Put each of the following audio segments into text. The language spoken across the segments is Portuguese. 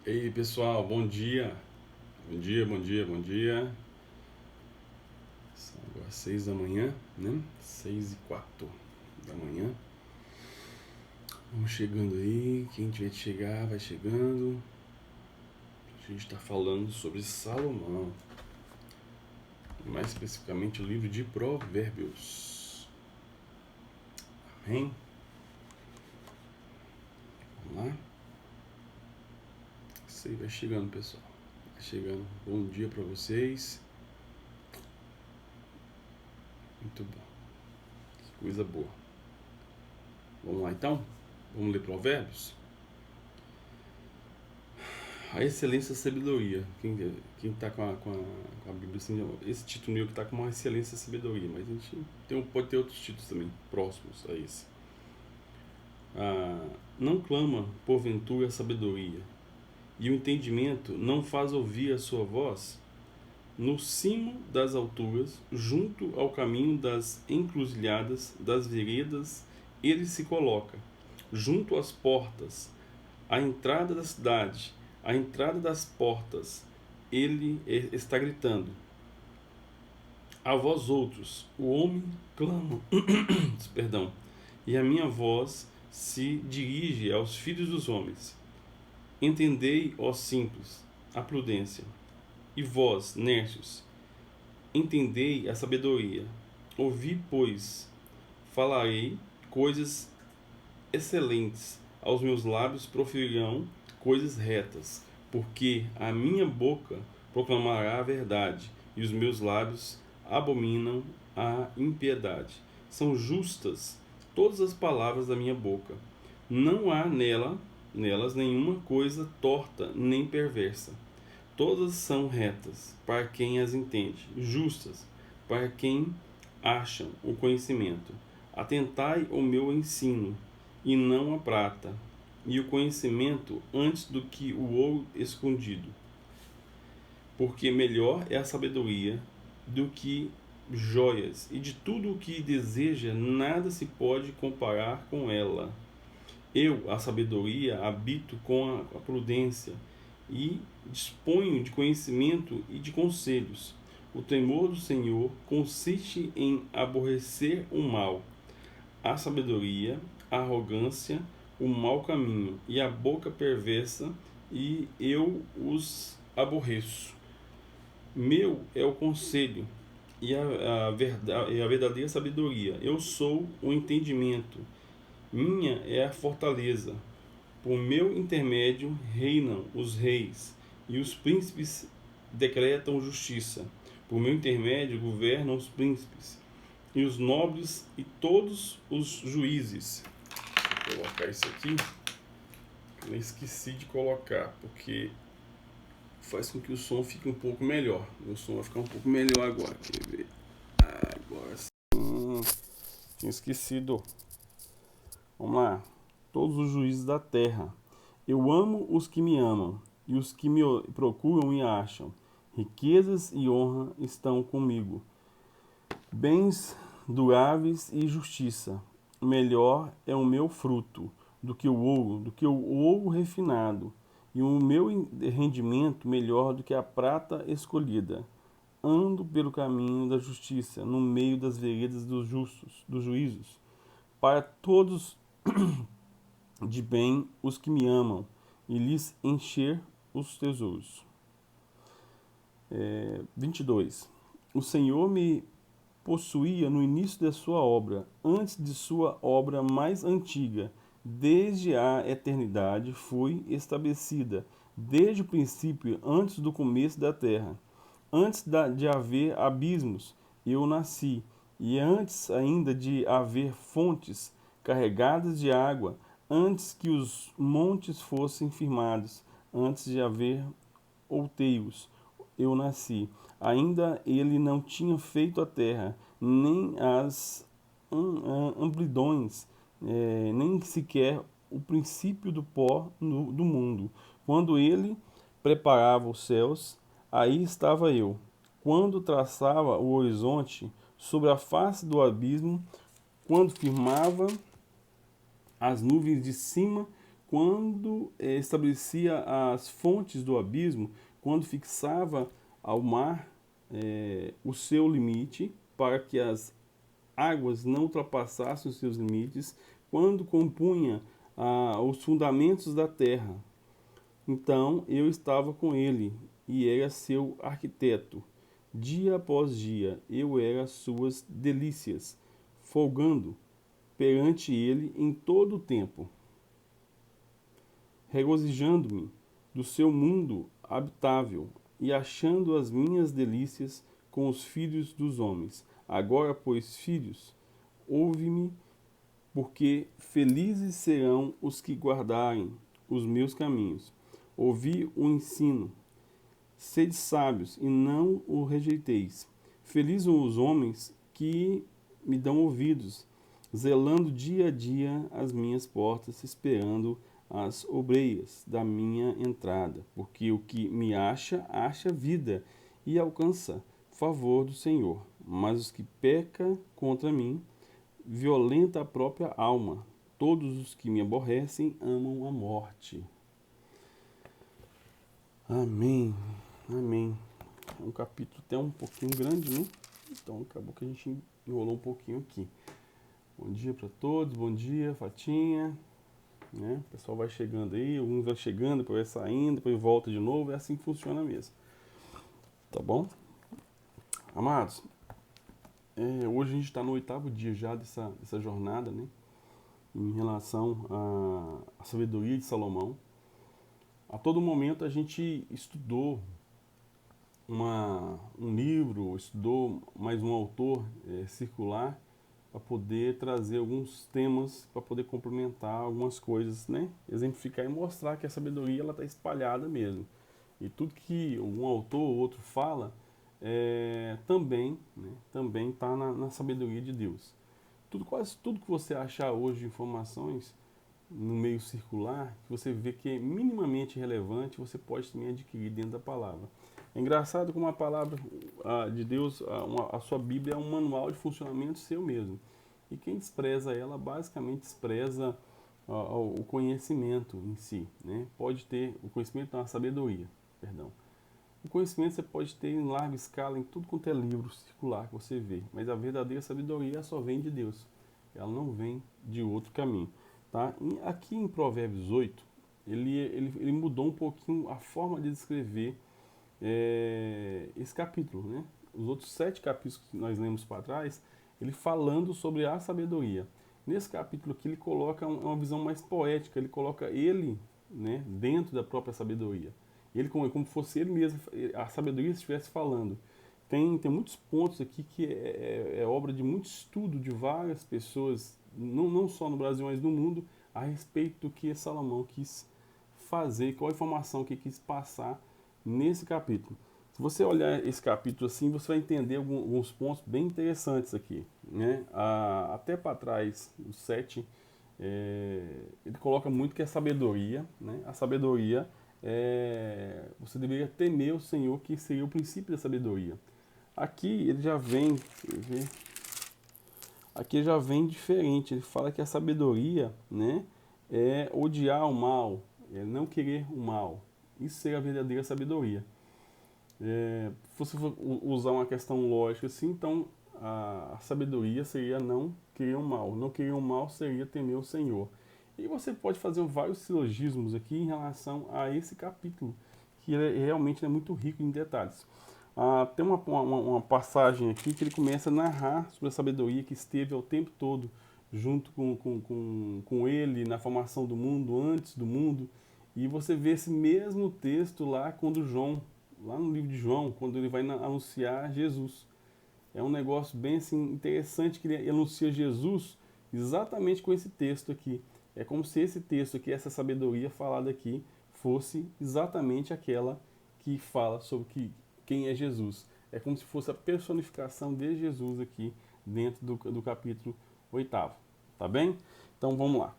Ei pessoal, bom dia. Bom dia, bom dia, bom dia. São agora 6 da manhã, né? 6:04 da manhã. Vamos chegando aí. Quem tiver de chegar, vai chegando. A gente está falando sobre Salomão. Mais especificamente o livro de Provérbios. Amém? Vamos lá? Isso aí, vai chegando, pessoal. Vai chegando. Bom dia para vocês. Muito bom. Que coisa boa. Vamos lá então? Vamos ler Provérbios? A excelência e a sabedoria. Quem tá com a Bíblia assim, esse título meu que tá com uma excelência e sabedoria, mas a gente pode ter outros títulos também, próximos a esse. Não clama, porventura, a sabedoria, e o entendimento não faz ouvir a sua voz? No cimo das alturas, junto ao caminho das encruzilhadas, das veredas, ele se coloca, junto às portas, à entrada da cidade, à entrada das portas, ele está gritando: a vós outros, o homem clama, perdão, e a minha voz se dirige aos filhos dos homens. Entendei, ó simples, a prudência, e vós, nércios, entendei a sabedoria. Ouvi, pois, falarei coisas excelentes, aos meus lábios proferirão coisas retas, porque a minha boca proclamará a verdade, e os meus lábios abominam a impiedade. São justas todas as palavras da minha boca. Não há nelas nenhuma coisa torta nem perversa. Todas são retas para quem as entende, justas para quem acham o conhecimento. Atentai ao meu ensino, e não a prata, e o conhecimento antes do que o ouro escondido. Porque melhor é a sabedoria do que joias, e de tudo o que deseja nada se pode comparar com ela. Eu, a sabedoria, habito com a prudência, e disponho de conhecimento e de conselhos. O temor do Senhor consiste em aborrecer o mal, a sabedoria, a arrogância, o mau caminho e a boca perversa, e eu os aborreço. Meu é o conselho e a verdadeira sabedoria. Eu sou o entendimento. Minha é a fortaleza. Por meu intermédio reinam os reis, e os príncipes decretam justiça. Por meu intermédio governam os príncipes, e os nobres e todos os juízes. Vou colocar isso aqui. Eu esqueci de colocar, porque faz com que o som fique um pouco melhor. O som vai ficar um pouco melhor agora. Quer ver? Agora sim. Tinha esquecido. Vamos lá. Todos os juízes da terra. Eu amo os que me amam, e os que me procuram me acham. Riquezas e honra estão comigo. Bens duráveis e justiça. Melhor é o meu fruto do que o ouro refinado, e o meu rendimento melhor do que a prata escolhida. Ando pelo caminho da justiça, no meio das veredas dos justos, dos juízos, para todos de bem os que me amam, e lhes encher os tesouros. 22. O Senhor me possuía no início da sua obra, antes de sua obra mais antiga. Desde a eternidade foi estabelecida, desde o princípio, antes do começo da terra. Antes de haver abismos, eu nasci, e antes ainda de haver fontes carregadas de água, antes que os montes fossem firmados, antes de haver outeiros, eu nasci. Ainda ele não tinha feito a terra, nem as amplidões, nem sequer o princípio do pó do mundo. Quando ele preparava os céus, aí estava eu. Quando traçava o horizonte sobre a face do abismo, quando firmava as nuvens de cima, quando estabelecia as fontes do abismo, quando fixava ao mar o seu limite, para que as águas não ultrapassassem os seus limites, quando compunha os fundamentos da terra. Então eu estava com ele e era seu arquiteto. Dia após dia eu era suas delícias, folgando perante ele em todo o tempo, regozijando-me do seu mundo habitável e achando as minhas delícias com os filhos dos homens. Agora, pois, filhos, ouve-me, porque felizes serão os que guardarem os meus caminhos. Ouvi o ensino, sede sábios e não o rejeiteis. Felizes são os homens que me dão ouvidos, zelando dia a dia as minhas portas, esperando as obreiras da minha entrada, porque o que me acha, acha vida e alcança favor do Senhor. Mas os que pecam contra mim, violenta a própria alma. Todos os que me aborrecem amam a morte. Amém. Amém. É um capítulo até um pouquinho grande, né? Então acabou que a gente enrolou um pouquinho aqui. Bom dia para todos, bom dia, Fatinha. Né? O pessoal vai chegando aí, alguns vai chegando, depois vai saindo, depois volta de novo, é assim que funciona mesmo. Tá bom? Amados, hoje a gente está no 8º dia já dessa jornada, né? Em relação à sabedoria de Salomão. A todo momento a gente estudou um livro, estudou mais um autor circular, para poder trazer alguns temas, para poder complementar algumas coisas, né? Exemplificar e mostrar que a sabedoria ela está espalhada mesmo. E tudo que um autor ou outro fala também está na sabedoria de Deus. Quase tudo que você achar hoje de informações no meio circular, que você vê que é minimamente relevante, você pode também adquirir dentro da palavra. É engraçado como a palavra de Deus, a sua Bíblia é um manual de funcionamento seu mesmo. E quem despreza ela, basicamente despreza o conhecimento em si. Né? Pode ter o conhecimento, não, a sabedoria, perdão. O conhecimento você pode ter em larga escala, em tudo quanto é livro circular que você vê. Mas a verdadeira sabedoria só vem de Deus. Ela não vem de outro caminho. Tá? Aqui em Provérbios 8, ele mudou um pouquinho a forma de descrever esse capítulo, né? Os outros 7 capítulos que nós lemos para trás, ele falando sobre a sabedoria. Nesse capítulo aqui ele coloca uma visão mais poética, ele coloca ele, né, dentro da própria sabedoria. Ele como fosse ele mesmo, a sabedoria estivesse falando. Tem muitos pontos aqui que é obra de muito estudo de várias pessoas, não só no Brasil, mas no mundo, a respeito do que Salomão quis fazer, qual a informação que quis passar nesse capítulo. Se você olhar esse capítulo assim, você vai entender alguns pontos bem interessantes aqui. Né? Até para trás, o 7, ele coloca muito que é sabedoria. Né? A sabedoria, você deveria temer o Senhor, que seria o princípio da sabedoria. Aqui ele já vem, aqui já vem diferente. Ele fala que a sabedoria, né, é odiar o mal, é não querer o mal. Isso seria a verdadeira sabedoria. Se você for usar uma questão lógica assim, então a sabedoria seria não querer o mal. Não querer o mal seria temer o Senhor. E você pode fazer vários silogismos aqui em relação a esse capítulo, que realmente é muito rico em detalhes. Tem uma passagem aqui que ele começa a narrar sobre a sabedoria que esteve ao tempo todo junto com ele na formação do mundo, antes do mundo. E você vê esse mesmo texto lá quando João, lá no livro de João, quando ele vai anunciar Jesus. É um negócio bem assim, interessante que ele anuncia Jesus exatamente com esse texto aqui. É como se esse texto aqui, essa sabedoria falada aqui, fosse exatamente aquela que fala sobre quem é Jesus. É como se fosse a personificação de Jesus aqui dentro do capítulo 8º. Tá bem? Então vamos lá.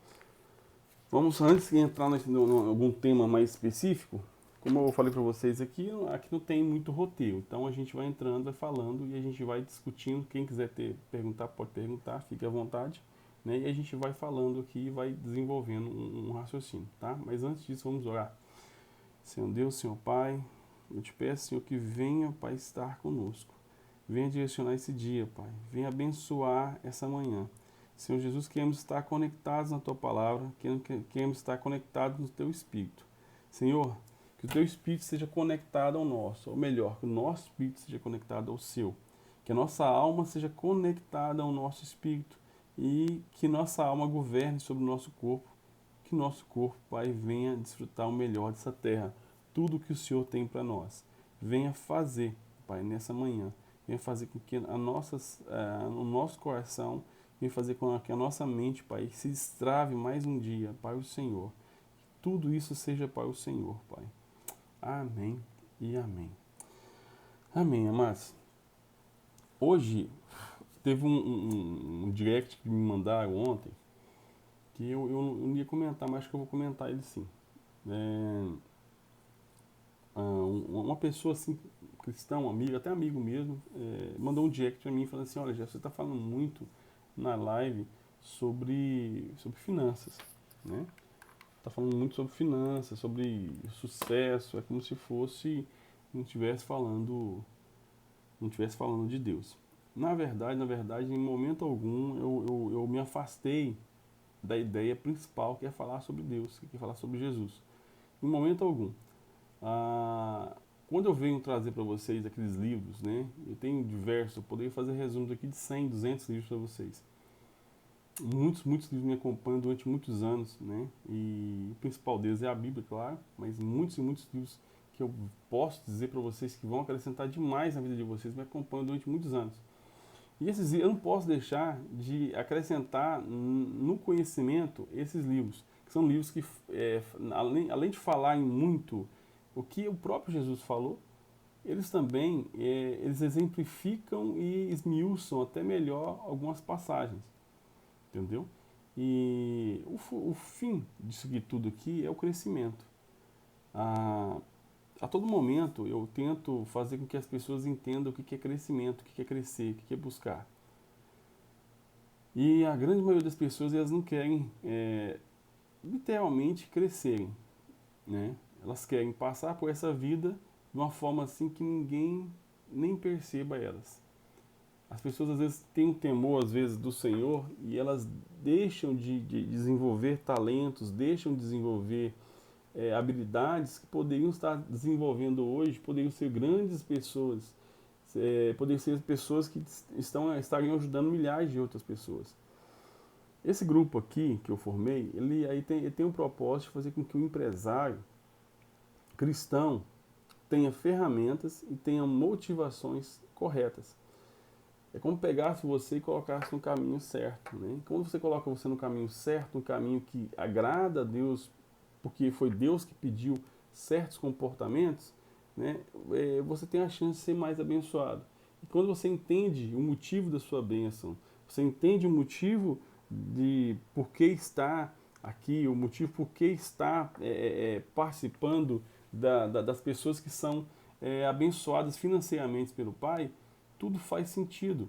Vamos, antes de entrar em algum tema mais específico, como eu falei para vocês aqui não tem muito roteiro. Então a gente vai entrando, vai falando e a gente vai discutindo. Quem quiser perguntar, pode perguntar, fique à vontade. né? E a gente vai falando aqui e vai desenvolvendo um raciocínio, tá? Mas antes disso, vamos orar. Senhor Deus, Senhor Pai, eu te peço, Senhor, que venha, Pai, estar conosco. Venha direcionar esse dia, Pai. Venha abençoar essa manhã. Senhor Jesus, queremos estar conectados na Tua Palavra, queremos estar conectados no Teu Espírito. Senhor, que o Teu Espírito seja conectado ao nosso, ou melhor, que o nosso Espírito seja conectado ao Seu. Que a nossa alma seja conectada ao nosso Espírito e que nossa alma governe sobre o nosso corpo. Que nosso corpo, Pai, venha desfrutar o melhor dessa terra. Tudo que o Senhor tem para nós. Venha fazer, Pai, nessa manhã. Venha fazer com que o nosso coração, venha fazer com que a nossa mente, Pai, se destrave mais um dia para o Senhor. Tudo isso seja para o Senhor, Pai. Amém e amém. Amém, amados. Hoje teve um direct que me mandaram ontem, que eu não ia comentar, mas acho que eu vou comentar ele sim. Uma pessoa assim, cristão, amigo, até amigo mesmo, mandou um direct pra mim falando assim, olha, Jeff, você está falando muito na live sobre finanças, né? Tá falando muito sobre finanças, sobre sucesso, é como se fosse, não estivesse falando de Deus. Na verdade, em momento algum, eu me afastei da ideia principal, que é falar sobre Deus, que é falar sobre Jesus. Em momento algum. Quando eu venho trazer para vocês aqueles livros, né? Eu tenho diversos, eu poderia fazer resumos aqui de 100, 200 livros para vocês. Muitos livros me acompanham durante muitos anos, né? E o principal deles é a Bíblia, claro, mas muitos livros que eu posso dizer para vocês que vão acrescentar demais na vida de vocês me acompanham durante muitos anos. E esses eu não posso deixar de acrescentar no conhecimento esses livros, que são livros que, além de falarem muito o que o próprio Jesus falou, eles também eles exemplificam e esmiuçam até melhor algumas passagens, entendeu? E o fim disso tudo aqui é o crescimento. A todo momento eu tento fazer com que as pessoas entendam o que é crescimento, o que é crescer, o que é buscar. E a grande maioria das pessoas, elas não querem literalmente crescerem, né? Elas querem passar por essa vida de uma forma assim que ninguém nem perceba elas. As pessoas às vezes têm um temor às vezes do Senhor e elas deixam de desenvolver talentos, deixam de desenvolver habilidades que poderiam estar desenvolvendo hoje, poderiam ser grandes pessoas, poderiam ser pessoas que estariam ajudando milhares de outras pessoas. Esse grupo aqui que eu formei, ele tem um propósito de fazer com que o empresário cristão tenha ferramentas e tenha motivações corretas. É como pegasse você e colocasse no caminho certo, né? Quando você coloca você no caminho certo, um caminho que agrada a Deus, porque foi Deus que pediu certos comportamentos, né? Você tem a chance de ser mais abençoado. E quando você entende o motivo da sua bênção, você entende o motivo de por que está aqui, o motivo por que está participando das pessoas que são abençoadas financeiramente pelo Pai, tudo faz sentido.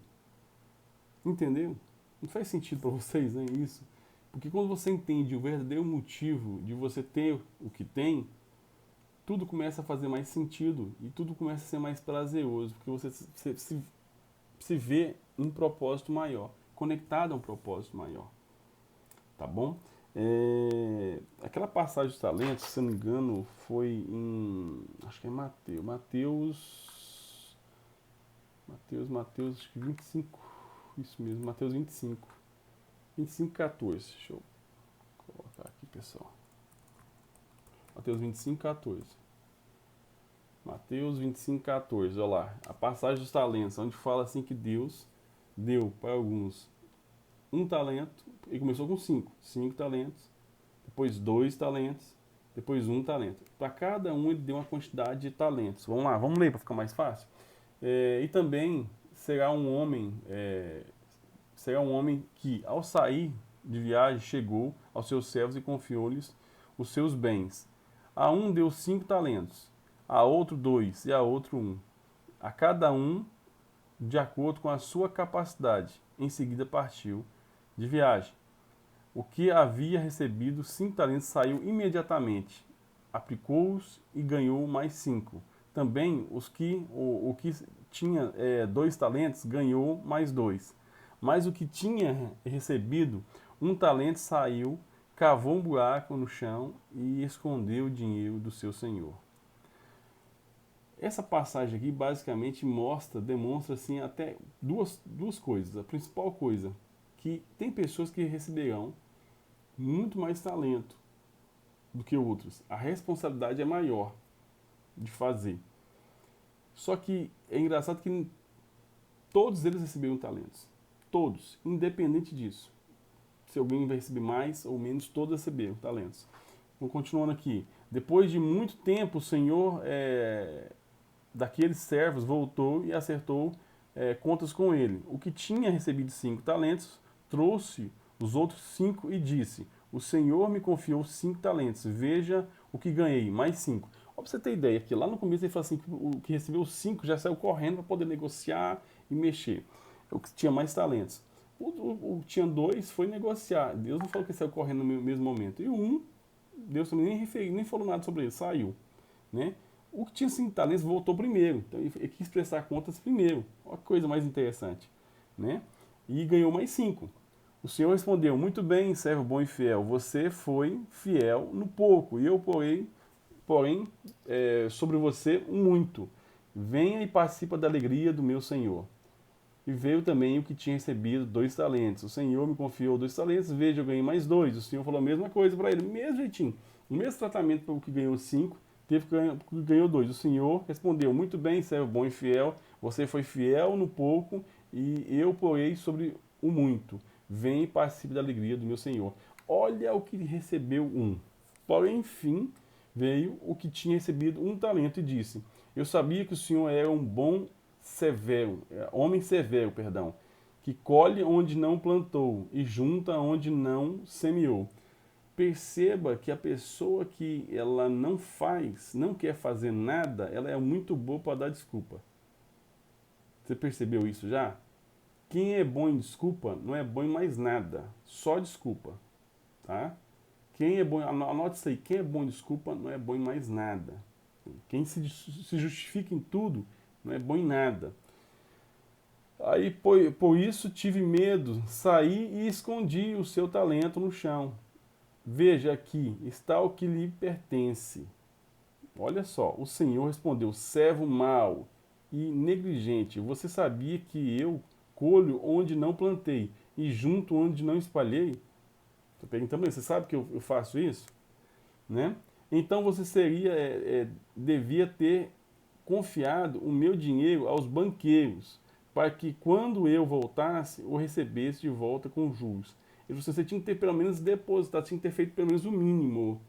Entendeu? Não faz sentido para vocês, né, isso? Porque quando você entende o verdadeiro motivo de você ter o que tem, tudo começa a fazer mais sentido e tudo começa a ser mais prazeroso, porque você se vê um propósito maior, conectado a um propósito maior. Tá bom? Aquela passagem dos talentos, se eu não me engano, foi em. Acho que é Mateus, acho que 25. Isso mesmo, Mateus 25. 25, 14. Deixa eu colocar aqui, pessoal. Mateus 25, 14. Mateus 25, 14. Olha lá. A passagem dos talentos, onde fala assim que Deus deu para alguns um talento. Ele começou com 5 talentos. Depois 2 talentos. Depois 1 talento. Para cada um ele deu uma quantidade de talentos. Vamos lá, vamos ler para ficar mais fácil. E também será um homem que, ao sair de viagem, chegou aos seus servos e confiou-lhes os seus bens. A um deu 5 talentos, a outro 2 e a outro 1. A cada um de acordo com a sua capacidade. Em seguida partiu de viagem. O que havia recebido 5 talentos saiu imediatamente, aplicou-os e ganhou mais 5. Também o que tinha 2 talentos ganhou mais 2. Mas o que tinha recebido 1 talento saiu, cavou um buraco no chão e escondeu o dinheiro do seu senhor. Essa passagem aqui basicamente demonstra assim até duas coisas. A principal coisa, que tem pessoas que receberão muito mais talento do que outros. A responsabilidade é maior de fazer. Só que é engraçado que todos eles receberam talentos. Todos, independente disso. Se alguém vai receber mais ou menos, todos receberam talentos. Então, continuando aqui. Depois de muito tempo, o Senhor daqueles servos voltou e acertou contas com ele. O que tinha recebido 5 talentos trouxe os outros 5 e disse: o Senhor me confiou 5 talentos, veja o que ganhei, mais 5. Ó, pra você ter ideia, porque lá no começo ele fala assim, que o que recebeu 5 já saiu correndo para poder negociar e mexer. O que tinha mais talentos. O que tinha 2 foi negociar. Deus não falou que ele saiu correndo no mesmo momento. E o 1, Deus também nem falou nada sobre ele, saiu. Né? O que tinha 5 talentos voltou primeiro. Então ele quis prestar contas primeiro. Olha que coisa mais interessante. Né? E ganhou mais 5. O Senhor respondeu: muito bem, servo bom e fiel. Você foi fiel no pouco, e eu porém sobre você muito. Venha e participa da alegria do meu Senhor. E veio também o que tinha recebido 2 talentos. O Senhor me confiou 2 talentos, veja, eu ganhei mais 2. O Senhor falou a mesma coisa para ele, mesmo jeitinho. O mesmo tratamento para o que ganhou 5, teve que ganhou 2. O Senhor respondeu: muito bem, servo bom e fiel. Você foi fiel no pouco, e eu porei sobre o muito. Vem e participe da alegria do meu Senhor. Olha o que recebeu 1. Porém, enfim, veio o que tinha recebido 1 talento e disse: eu sabia que o Senhor era um bom homem severo, que colhe onde não plantou e junta onde não semeou. Perceba que a pessoa que ela não quer fazer nada, ela é muito boa para dar desculpa. Você percebeu isso já? Quem é bom em desculpa não é bom em mais nada, só desculpa, tá? Quem é bom, anote isso aí, quem é bom em desculpa não é bom em mais nada. Quem se justifica em tudo não é bom em nada. Aí por isso tive medo, saí e escondi o seu talento no chão. Veja aqui, está o que lhe pertence. Olha só, o Senhor respondeu: servo mau e negligente, você sabia que eu colho onde não plantei e junto onde não espalhei? Estou perguntando, você sabe que eu faço isso? Né? Então você devia ter confiado o meu dinheiro aos banqueiros, para que quando eu voltasse, o recebesse de volta com juros. Você tinha que ter pelo menos depositado, tinha que ter feito pelo menos o mínimo.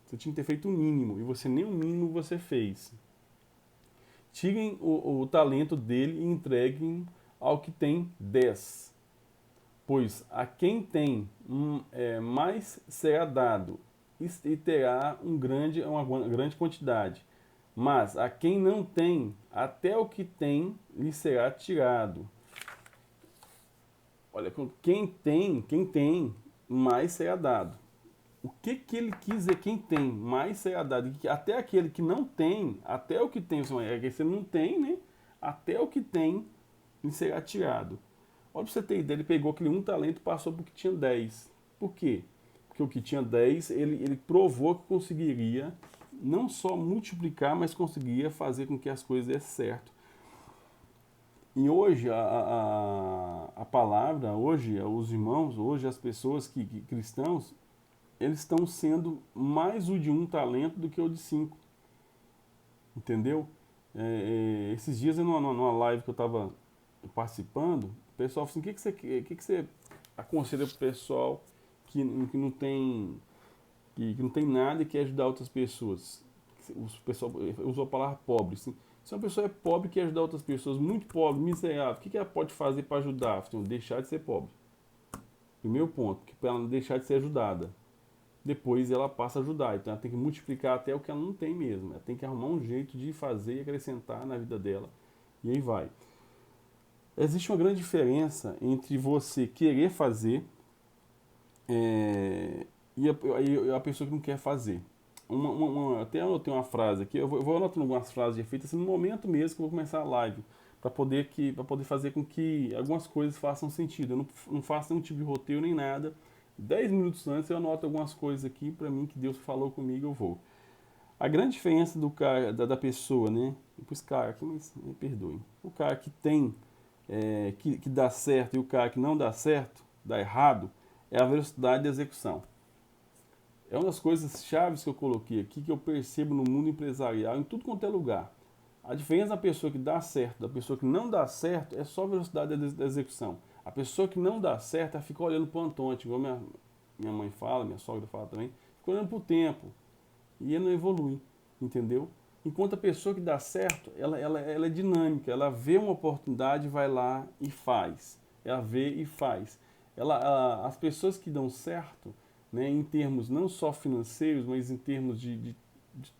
Você tinha que ter feito o mínimo, e você nem o mínimo você fez. Tirem o talento dele e entreguem ao que tem 10. Pois a quem tem mais será dado, e terá uma grande quantidade. Mas a quem não tem, até o que tem lhe será tirado. Olha, quem tem, mais será dado. O que ele quis dizer, quem tem, mais será dado. Até aquele que não tem, até o que tem, você não tem, né? Até o que tem lhe será tirado. Olha pra você ter ideia, ele pegou aquele 1 talento e passou para o que tinha 10. Por quê? Porque o que tinha 10, ele provou que conseguiria não só multiplicar, mas conseguia fazer com que as coisas dessem certo. E hoje a palavra, hoje os irmãos, hoje as pessoas cristãos, eles estão sendo mais o de 1 talento do que o de 5. Entendeu? Esses dias, numa live que eu estava participando, o pessoal falou assim: o que você aconselha para o pessoal que não tem nada e quer ajudar outras pessoas? O pessoal usou a palavra pobre. Assim, se uma pessoa é pobre e quer ajudar outras pessoas, muito pobre, miserável, o que ela pode fazer para ajudar? Então, deixar de ser pobre. Primeiro ponto, para ela deixar de ser ajudada. Depois ela passa a ajudar. Então ela tem que multiplicar até o que ela não tem mesmo. Ela tem que arrumar um jeito de fazer e acrescentar na vida dela. E aí vai. Existe uma grande diferença entre você querer fazer É, e a pessoa que não quer fazer. Até eu tenho uma frase aqui, eu vou anotando algumas frases de efeito assim, no momento mesmo que eu vou começar a live, para poder fazer com que algumas coisas façam sentido. Eu não faço nenhum tipo de roteiro nem nada. 10 minutos antes eu anoto algumas coisas aqui para mim que Deus falou comigo, eu vou. A grande diferença do cara, da pessoa, né? Depois cara aqui, mas me perdoem. O cara que tem, que dá certo e o cara que não dá certo, dá errado, é a velocidade de execução. É uma das coisas chaves que eu coloquei aqui, que eu percebo no mundo empresarial, em tudo quanto é lugar. A diferença da pessoa que dá certo da pessoa que não dá certo é só a velocidade da execução. A pessoa que não dá certo, ela fica olhando para o Antonte, igual minha mãe fala, minha sogra fala também, fica olhando para o tempo e ele não evolui, entendeu? Enquanto a pessoa que dá certo, ela é dinâmica, ela vê uma oportunidade, vai lá e faz. Ela vê e faz. As pessoas que dão certo, né, em termos não só financeiros, mas em termos de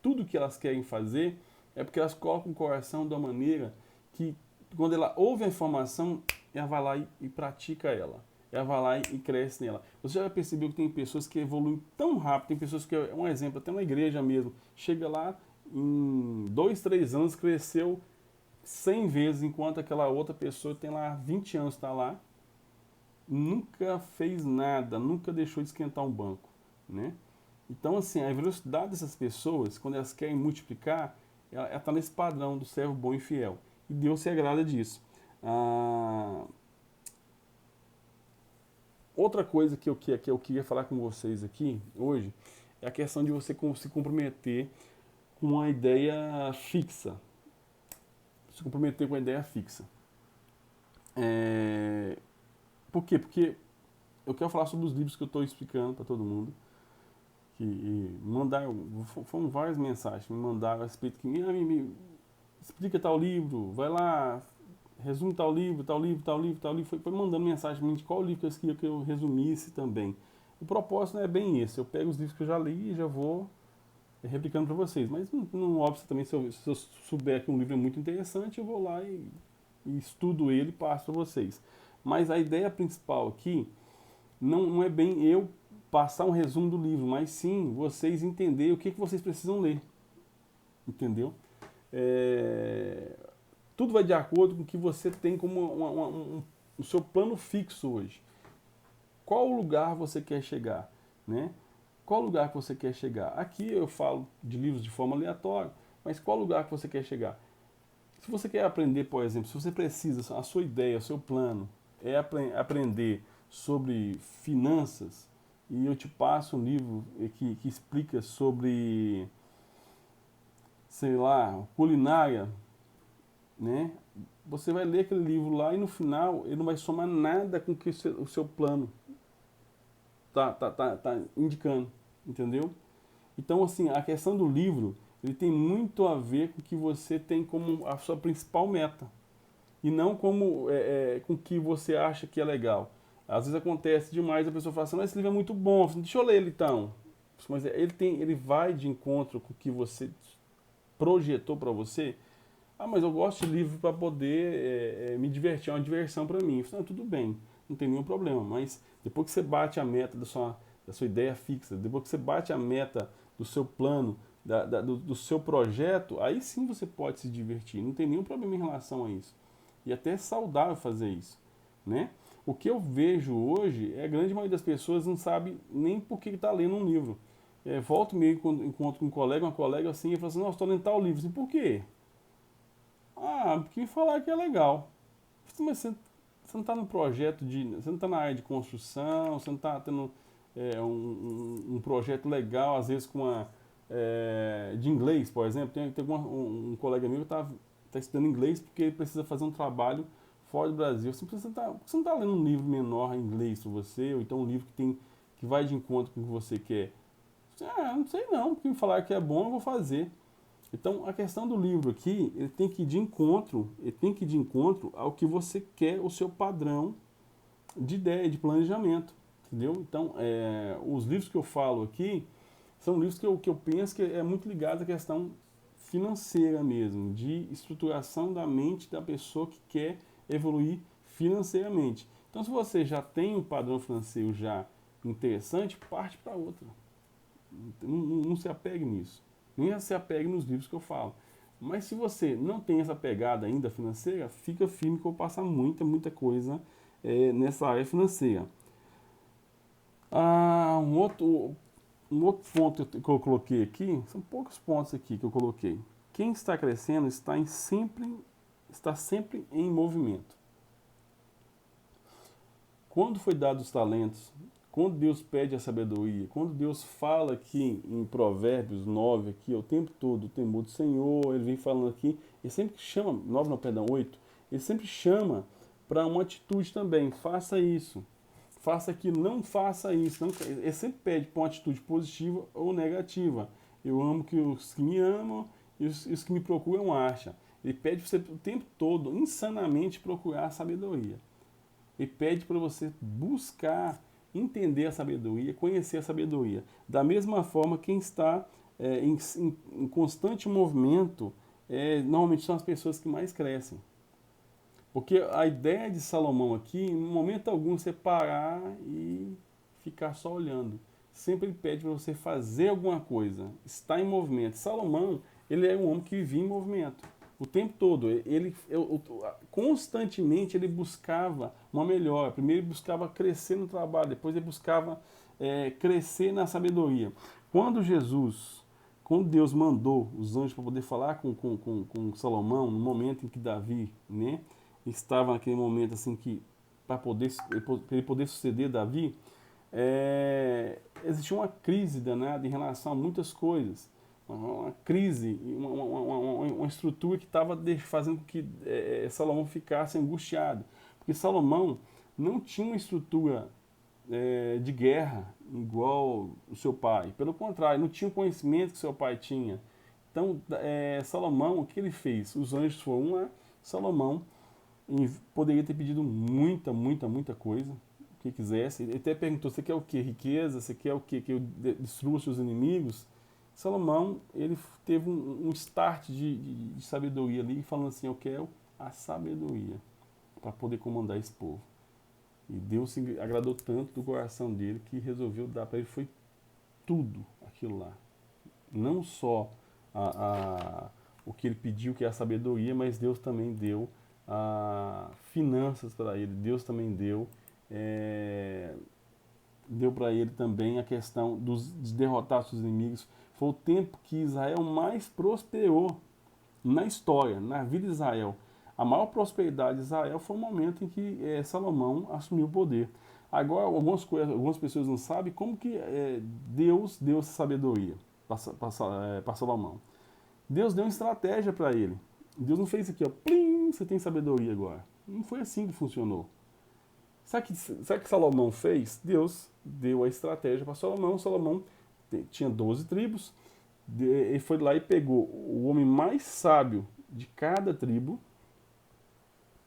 tudo que elas querem fazer, é porque elas colocam o coração de uma maneira que, quando ela ouve a informação, ela vai lá e pratica ela. Ela vai lá e cresce nela. Você já percebeu que tem pessoas que evoluem tão rápido, tem pessoas que, um exemplo, até na igreja mesmo, chega lá, em 2, 3 anos cresceu 100 vezes, enquanto aquela outra pessoa tem lá 20 anos, está lá, nunca fez nada, nunca deixou de esquentar um banco, né? Então, assim, a velocidade dessas pessoas, quando elas querem multiplicar, ela está nesse padrão do servo bom e fiel. E Deus se agrada disso. Ah, outra coisa que eu queria falar com vocês aqui hoje é a questão de você se comprometer com uma ideia fixa. Se comprometer com uma ideia fixa. É, por quê? Porque eu quero falar sobre os livros que eu estou explicando para todo mundo. Que mandaram, foram várias mensagens, me mandaram a respeito que me explica tal livro, vai lá, resume tal livro, tal livro, tal livro, tal livro. Foi mandando mensagem para mim de qual livro que eu queria que eu resumisse também. O propósito não é bem esse, eu pego os livros que eu já li e já vou replicando para vocês. Mas não óbvio também, se eu souber que um livro é muito interessante, eu vou lá e estudo ele e passo para vocês. Mas a ideia principal aqui não é bem eu passar um resumo do livro, mas sim vocês entenderem o que vocês precisam ler. Entendeu? É, tudo vai de acordo com o que você tem como o seu plano fixo hoje. Qual lugar você quer chegar? Né? Qual lugar que você quer chegar? Aqui eu falo de livros de forma aleatória, mas qual lugar que você quer chegar? Se você quer aprender, por exemplo, se você precisa, a sua ideia, o seu plano é aprender sobre finanças, e eu te passo um livro que explica sobre, sei lá, culinária, né? Você vai ler aquele livro lá e no final ele não vai somar nada com o que o seu plano tá indicando, entendeu? Então, assim, a questão do livro, ele tem muito a ver com o que você tem como a sua principal meta e não como com o que você acha que é legal. Às vezes acontece demais, a pessoa fala assim, mas esse livro é muito bom, deixa eu ler ele então. Mas ele vai de encontro com o que você projetou para você. Ah, mas eu gosto de livro para poder me divertir, é uma diversão para mim. Eu falo, tudo bem, não tem nenhum problema, mas depois que você bate a meta da sua ideia fixa, depois que você bate a meta do seu plano, do seu projeto, aí sim você pode se divertir, não tem nenhum problema em relação a isso. E até é saudável fazer isso, né? O que eu vejo hoje é a grande maioria das pessoas não sabe nem por que está lendo um livro. Volto meio quando encontro com um colega, uma colega assim, e falo assim, nossa, estou lendo tal livro. Assim, por quê? Ah, porque me falar que é legal. Mas você não está no projeto você não está na área de construção, você não está tendo um projeto legal, às vezes de inglês, por exemplo. Tem um colega meu que está estudando inglês porque ele precisa fazer um trabalho fora do Brasil. Você não está lendo um livro menor em inglês para você, ou então um livro que vai de encontro com o que você quer. Não sei não, porque me falar que é bom, eu vou fazer. Então, a questão do livro aqui, ele tem que ir de encontro, ao que você quer, o seu padrão de ideia, de planejamento, entendeu? Então, os livros que eu falo aqui são livros que eu penso que é muito ligado à questão financeira mesmo, de estruturação da mente da pessoa que quer evoluir financeiramente. Então, se você já tem um padrão financeiro já interessante, parte para outra. Não se apegue nisso. Nem se apegue nos livros que eu falo. Mas se você não tem essa pegada ainda financeira, fica firme que eu vou passar muita coisa nessa área financeira. Um outro ponto que eu coloquei aqui, são poucos pontos aqui que eu coloquei. Quem está crescendo está sempre em movimento. Quando foi dado os talentos, quando Deus pede a sabedoria, quando Deus fala aqui em Provérbios 9, aqui, o tempo todo, o temor do Senhor, ele vem falando aqui, ele sempre chama, 9 não, perdão, 8, ele sempre chama para uma atitude também, faça isso, faça aquilo, não faça isso, não, ele sempre pede para uma atitude positiva ou negativa. Eu amo que os que me amam e os que me procuram acham. Ele pede para você o tempo todo, insanamente, procurar a sabedoria. Ele pede para você buscar entender a sabedoria, conhecer a sabedoria. Da mesma forma, quem está em constante movimento, normalmente são as pessoas que mais crescem. Porque a ideia de Salomão aqui, em momento algum, você parar e ficar só olhando. Sempre ele pede para você fazer alguma coisa, estar em movimento. Salomão, ele é um homem que vivia em movimento. O tempo todo, constantemente ele buscava uma melhora. Primeiro ele buscava crescer no trabalho, depois ele buscava crescer na sabedoria. Quando Deus mandou os anjos para poder falar com Salomão, no momento em que Davi, né, estava naquele momento assim que para ele poder suceder Davi, existia uma crise danada em relação a muitas coisas. Uma crise, uma estrutura que estava fazendo com que Salomão ficasse angustiado. Porque Salomão não tinha uma estrutura de guerra igual o seu pai. Pelo contrário, não tinha o conhecimento que seu pai tinha. Então, Salomão, o que ele fez? Os anjos foram lá, Salomão poderia ter pedido muita coisa, o que quisesse. Ele até perguntou, você quer o que? Riqueza? Você quer o que? Que eu destrua seus inimigos? Salomão, ele teve um start de sabedoria ali, falando assim, eu quero a sabedoria para poder comandar esse povo. E Deus se agradou tanto do coração dele que resolveu dar para ele, foi tudo aquilo lá. Não só o que ele pediu, que é a sabedoria, mas Deus também deu finanças para ele, Deus também deu para ele também a questão de derrotar seus inimigos. Foi o tempo que Israel mais prosperou na história, na vida de Israel. A maior prosperidade de Israel foi o momento em que Salomão assumiu o poder. Agora, algumas pessoas não sabem como que Deus deu essa sabedoria para Salomão. Deus deu uma estratégia para ele. Deus não fez isso aqui, ó, plim, você tem sabedoria agora. Não foi assim que funcionou. Sabe o que Salomão fez? Deus deu a estratégia para Salomão. Salomão tinha 12 tribos. Ele foi lá e pegou o homem mais sábio de cada tribo,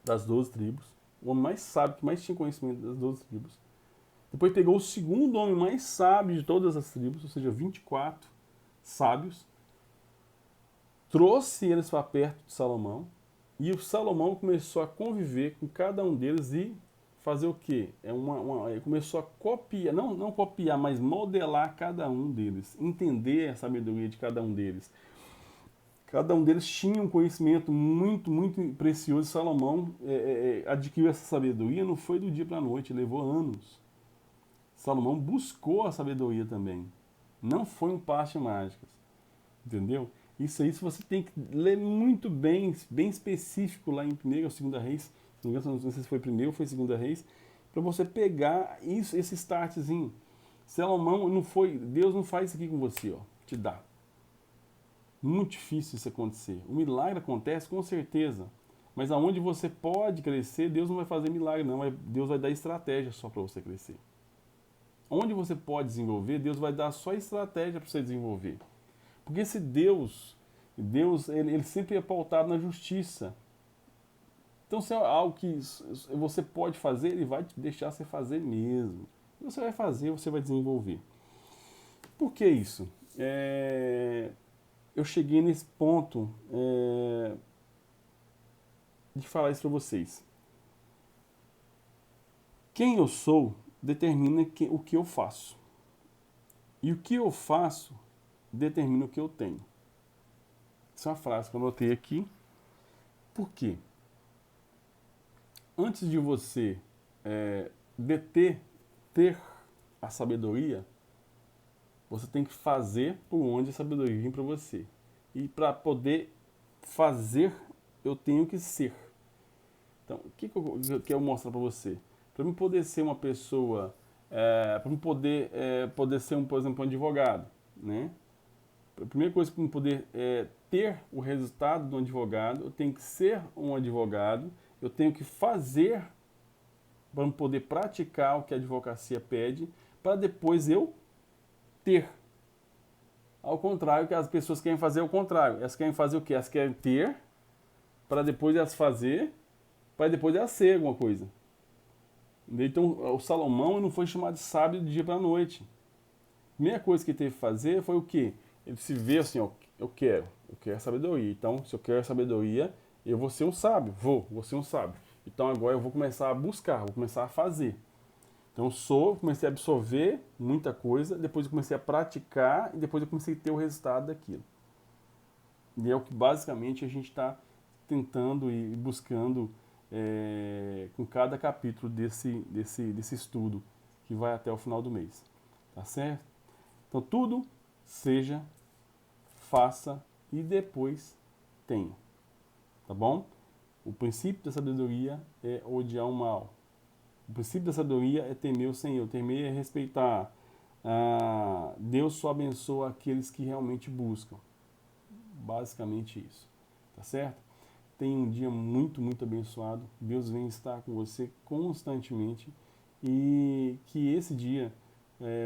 das 12 tribos. O homem mais sábio, que mais tinha conhecimento das 12 tribos. Depois pegou o segundo homem mais sábio de todas as tribos, ou seja, 24 sábios. Trouxe eles para perto de Salomão. E o Salomão começou a conviver com cada um deles e fazer o quê? Ele começou a copiar, não copiar, mas modelar cada um deles, entender a sabedoria de cada um deles. Cada um deles tinha um conhecimento muito precioso. Salomão adquiriu essa sabedoria, não foi do dia para a noite, levou anos. Salomão buscou a sabedoria também. Não foi um passe de mágicas. Entendeu? Isso aí você tem que ler muito bem específico lá em 1º ou 2ª Reis. Não sei se foi 1º ou foi 2ª Reis, para você pegar esse startzinho. Salomão não foi, Deus não faz isso aqui com você, ó, te dá. Muito difícil isso acontecer. O milagre acontece com certeza, mas aonde você pode crescer, Deus não vai fazer milagre não, Deus vai dar estratégia só para você crescer. Onde você pode desenvolver, Deus vai dar só estratégia para você desenvolver. Porque esse Deus ele sempre é pautado na justiça. Então, se é algo que você pode fazer, ele vai te deixar você fazer mesmo. Você vai fazer, você vai desenvolver. Por que isso? Eu cheguei nesse ponto de falar isso para vocês. Quem eu sou determina o que eu faço. E o que eu faço determina o que eu tenho. Essa é uma frase que eu anotei aqui. Por quê? Antes de você ter a sabedoria, você tem que fazer por onde a sabedoria vem para você. E para poder fazer, eu tenho que ser. Então, o que eu quero mostrar para você? Para mim poder ser uma pessoa, para mim poder ser, por exemplo, um advogado, né? A primeira coisa para eu poder ter o resultado de um advogado, eu tenho que ser um advogado, eu tenho que fazer para poder praticar o que a advocacia pede, para depois eu ter. Ao contrário, que as pessoas querem fazer o contrário. Elas querem fazer o quê? Elas querem ter, para depois elas fazer, para depois elas ser alguma coisa. Então, o Salomão não foi chamado de sábio do dia para a noite. A primeira coisa que ele teve que fazer foi o quê? Ele se vê assim, ó, eu quero sabedoria. Então, se eu quero sabedoria, eu vou ser um sábio, vou ser um sábio. Então agora eu vou começar a buscar, vou começar a fazer. Então comecei a absorver muita coisa, depois eu comecei a praticar e depois eu comecei a ter o resultado daquilo. E é o que basicamente a gente está tentando e buscando com cada capítulo desse estudo que vai até o final do mês. Tá certo? Então tudo seja, faça e depois tenha. Tá bom? O princípio da sabedoria é odiar o mal. O princípio da sabedoria é temer o Senhor. Temer é respeitar. Deus só abençoa aqueles que realmente buscam. Basicamente isso. Tá certo? Tenha um dia muito, muito abençoado. Deus vem estar com você constantemente. E que esse dia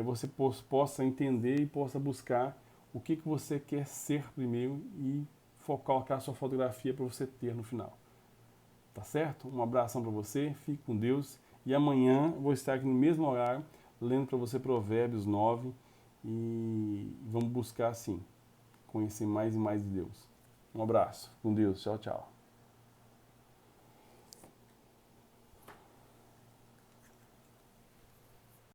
você possa entender e possa buscar o que você quer ser primeiro e colocar a sua fotografia para você ter no final. Tá certo? Um abração para você, fique com Deus. E amanhã eu vou estar aqui no mesmo horário, lendo para você Provérbios 9. E vamos buscar, assim, conhecer mais e mais de Deus. Um abraço, com Deus, tchau, tchau.